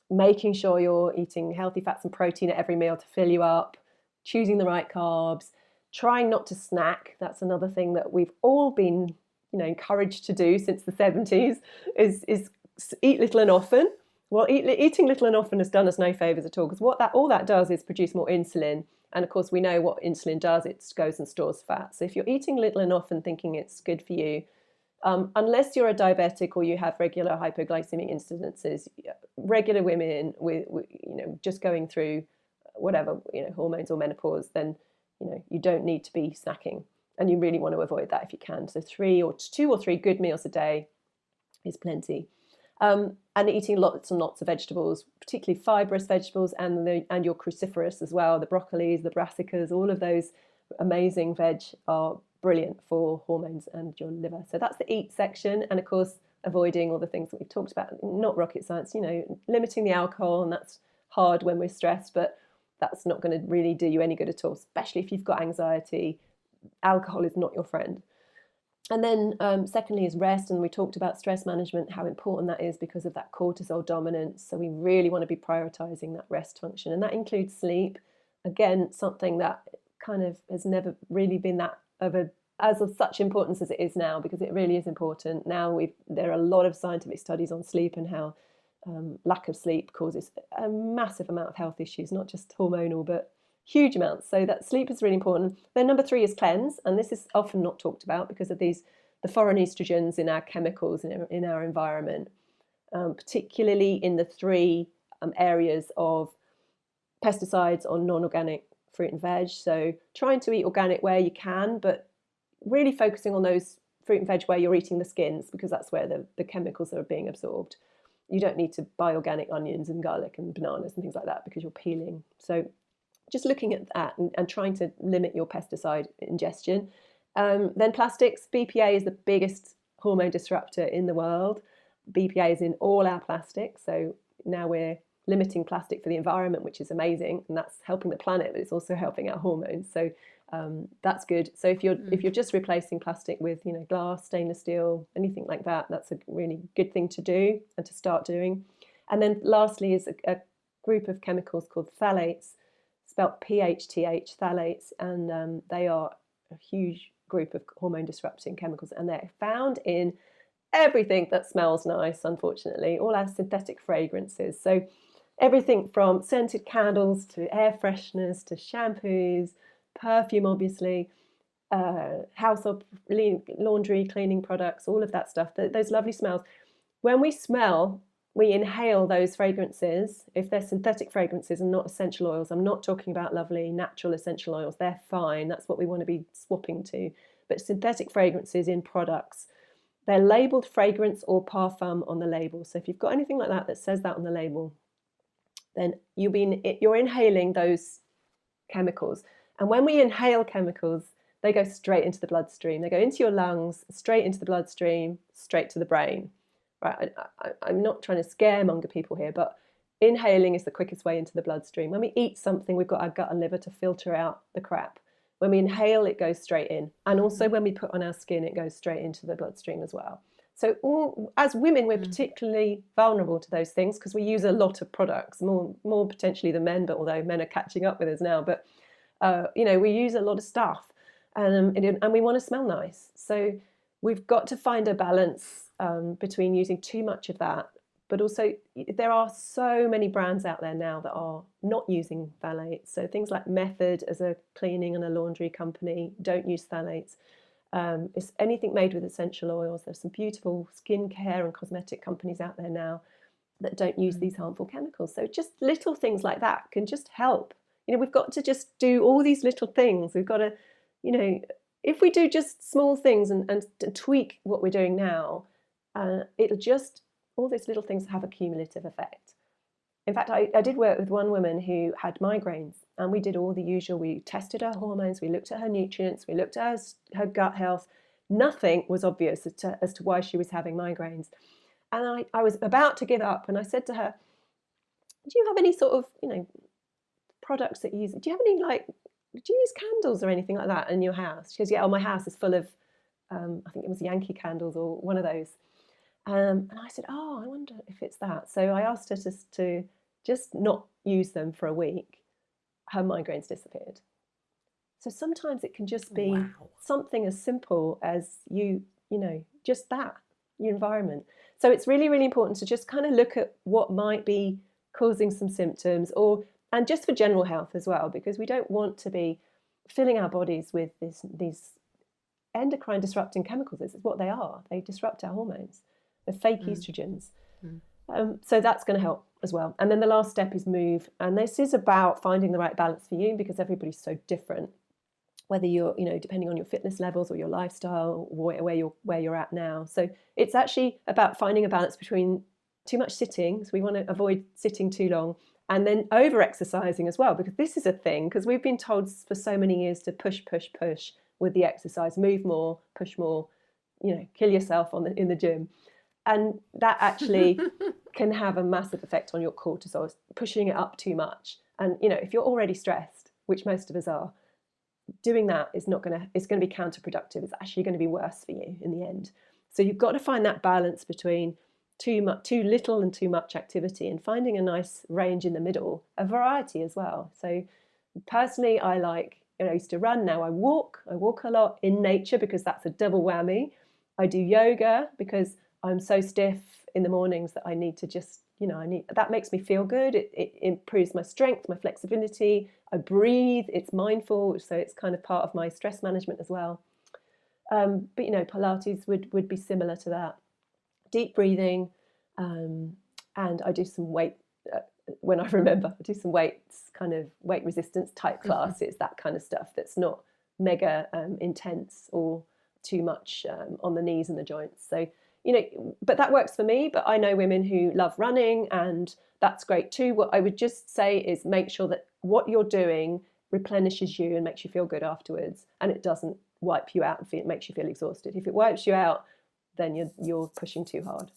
making sure you're eating healthy fats and protein at every meal to fill you up, choosing the right carbs, trying not to snack. That's another thing that we've all been, encouraged to do since the 70s is eat little and often. Well, eating little and often has done us no favours at all, because all that does is produce more insulin. And of course, we know what insulin does. It goes and stores fat. So if you're eating little and often thinking it's good for you, unless you're a diabetic or you have regular hypoglycemic incidences, regular women with just going through whatever, hormones or menopause, then, you don't need to be snacking. And you really want to avoid that if you can. So 2 or 3 good meals a day is plenty. And eating lots and lots of vegetables, particularly fibrous vegetables, and your cruciferous as well, the broccolis, the brassicas, all of those amazing veg are brilliant for hormones and your liver. So that's the eat section. And of course, avoiding all the things that we've talked about, not rocket science, limiting the alcohol, and that's hard when we're stressed, but that's not going to really do you any good at all, especially if you've got anxiety. Alcohol is not your friend. And then secondly is rest, and we talked about stress management, how important that is because of that cortisol dominance. So we really want to be prioritizing that rest function, and that includes sleep. Again, something that kind of has never really been that as of such importance as it is now, because it really is important. Now there are a lot of scientific studies on sleep and how lack of sleep causes a massive amount of health issues, not just hormonal, but huge amounts. So that sleep is really important. Then number 3 is cleanse, and this is often not talked about because of the foreign estrogens in our chemicals in our environment, particularly in the 3 areas of pesticides on non-organic fruit and veg. So trying to eat organic where you can, but really focusing on those fruit and veg where you're eating the skins, because that's where the chemicals are being absorbed. You don't need to buy organic onions and garlic and bananas and things like that because you're peeling. So just looking at that and trying to limit your pesticide ingestion. Then plastics. BPA is the biggest hormone disruptor in the world. BPA is in all our plastics. So now we're limiting plastic for the environment, which is amazing, and that's helping the planet, but it's also helping our hormones. So that's good. So if you're just replacing plastic with glass, stainless steel, anything like that, that's a really good thing to do and to start doing. And then lastly is a group of chemicals called phthalates, spelled PHTH, phthalates, and they are a huge group of hormone disrupting chemicals, and they're found in everything that smells nice, unfortunately, all our synthetic fragrances. So everything from scented candles to air fresheners to shampoos, perfume, obviously, household laundry, cleaning products, all of that stuff, those lovely smells. When we smell, we inhale those fragrances. If they're synthetic fragrances and not essential oils, I'm not talking about lovely natural essential oils, they're fine, that's what we want to be swapping to. But synthetic fragrances in products, they're labelled fragrance or parfum on the label. So if you've got anything like that says that on the label, then you're inhaling those chemicals. And when we inhale chemicals, they go straight into the bloodstream. They go into your lungs, straight into the bloodstream, straight to the brain. Right? I'm not trying to scaremonger people here, but inhaling is the quickest way into the bloodstream. When we eat something, we've got our gut and liver to filter out the crap. When we inhale, it goes straight in. And also when we put on our skin, it goes straight into the bloodstream as well. So as women, we're particularly vulnerable to those things because we use a lot of products, more potentially than men, but although men are catching up with us now. But, we use a lot of stuff and we want to smell nice. So we've got to find a balance between using too much of that. But also there are so many brands out there now that are not using phthalates. So things like Method as a cleaning and a laundry company don't use phthalates. It's anything made with essential oils. There's some beautiful skincare and cosmetic companies out there now that don't use these harmful chemicals. So just little things like that can just help. We've got to just do all these little things. We've got to, if we do just small things and tweak what we're doing now, all these little things have a cumulative effect. In fact, I did work with one woman who had migraines, and we did all the usual. We tested her hormones, we looked at her nutrients, we looked at her gut health. Nothing was obvious as to why she was having migraines. And I was about to give up, and I said to her, do you have any sort of, products that you use? Do you have any, do you use candles or anything like that in your house? She goes, yeah, my house is full of, I think it was Yankee candles or one of those. And I said, I wonder if it's that. So I asked her to just not use them for a week. Her migraines disappeared. So sometimes it can just be something as simple as just that, your environment. So it's really, really important to just kind of look at what might be causing some symptoms and just for general health as well, because we don't want to be filling our bodies with these endocrine disrupting chemicals. This is what they are. They disrupt our hormones. The fake estrogens. So that's going to help as well. And then the last step is move. And this is about finding the right balance for you, because everybody's so different, whether you're, depending on your fitness levels or your lifestyle, where you're at now. So it's actually about finding a balance between too much sitting. So we want to avoid sitting too long, and then over exercising as well, because this is a thing, because we've been told for so many years to push with the exercise, move more, push more, kill yourself in the gym. And that actually can have a massive effect on your cortisol, pushing it up too much. And, if you're already stressed, which most of us are, doing that it's going to be counterproductive. It's actually going to be worse for you in the end. So you've got to find that balance between too little and too much activity, and finding a nice range in the middle, a variety as well. So personally, I used to run. Now I walk a lot in nature, because that's a double whammy. I do yoga because I'm so stiff in the mornings that I need to just, that makes me feel good. It improves my strength, my flexibility. I breathe. It's mindful. So it's kind of part of my stress management as well. But, Pilates would be similar to that. Deep breathing. And I do some weight, when I remember, I do some weights, kind of weight resistance type classes, that kind of stuff that's not mega intense or too much on the knees and the joints. So, but that works for me. But I know women who love running, and that's great too. What I would just say is make sure that what you're doing replenishes you and makes you feel good afterwards, and it doesn't wipe you out and it makes you feel exhausted. If it wipes you out, then you're pushing too hard.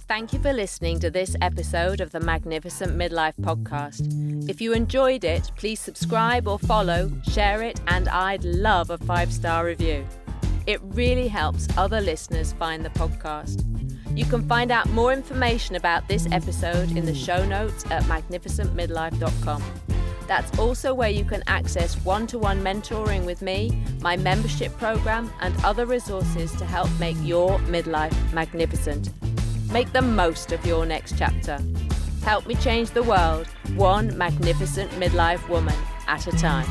Thank you for listening to this episode of the Magnificent Midlife podcast. If you enjoyed it, please subscribe or follow, share it, and I'd love a 5-star review. It really helps other listeners find the podcast. You can find out more information about this episode in the show notes at magnificentmidlife.com. That's also where you can access one-to-one mentoring with me, my membership program, and other resources to help make your midlife magnificent. Make the most of your next chapter. Help me change the world, one magnificent midlife woman at a time.